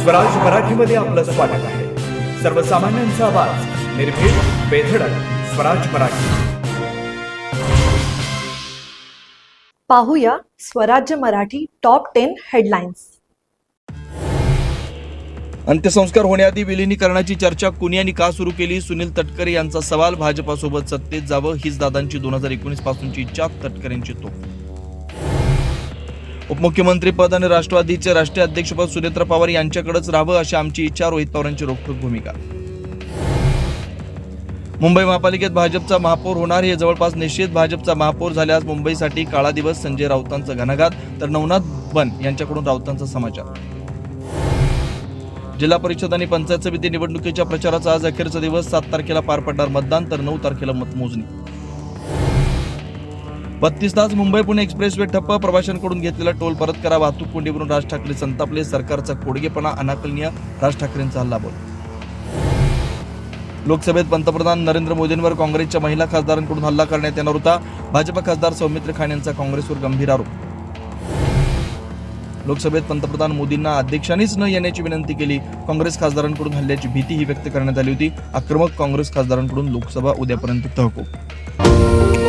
स्वराज मराठीमध्ये आपलं स्वागत आहे. सर्वसामान्यांचा आवाज, निर्भीड, बेधडक, स्वराज मराठी. पाहूया स्वराज्य मराठी टॉप 10 हेडलाईन्स. अंत्यसंस्कार होण्याआधी विलिनीकरणाची चर्चा कुणी आणि का सुरू केली? सुनील तटकरे यांचा सवाल. भाजपासोबत सत्तेत जावं हीच दादांची 2019 पासूनची इच्छा. तटकरेंची तोफ. उपमुख्यमंत्री पद आणि राष्ट्रवादीचे राष्ट्रीय अध्यक्षपद सुनेत्र पवार यांच्याकडेच राहावं अशी आमची इच्छा. रोहित पवारांची रोखठोक भूमिका. मुंबई महापालिकेत भाजपचा महापौर होणार हे जवळपास निश्चित. भाजपचा महापौर झाल्यास मुंबईसाठी काळा दिवस. संजय राऊतांचा घणाघात तर नवनाथ बन यांच्याकडून राऊतांचा समाचार. जिल्हा परिषद आणि पंचायत समिती निवडणुकीच्या प्रचाराचा आज अखेरचा दिवस. 7 तारखेला पार पडणार मतदान तर 9 तारखेला मतमोजणी. 32 तास मुंबई पुणे एक्सप्रेसवे ठप्प. प्रवाशांकडून घेतलेला टोल परत करा. वाहतूक कोंडीवरून राज ठाकरे संतापले. सरकारचा खोडगेपणा अनाकलनीय. राज ठाकरेंचा हल्लाबोल. लोकसभेत पंतप्रधान नरेंद्र मोदींवर काँग्रेसच्या महिला खासदारांकडून हल्ला करण्यात येणार होता. भाजपा खासदार सौमित्र खान यांचा काँग्रेसवर गंभीर आरोप. लोकसभेत पंतप्रधान मोदींना अध्यक्षांनीच न येण्याची विनंती केली. काँग्रेस खासदारांकडून हल्ल्याची भीतीही व्यक्त करण्यात आली होती. आक्रमक काँग्रेस खासदारांकडून लोकसभा उद्यापर्यंत तहकूब.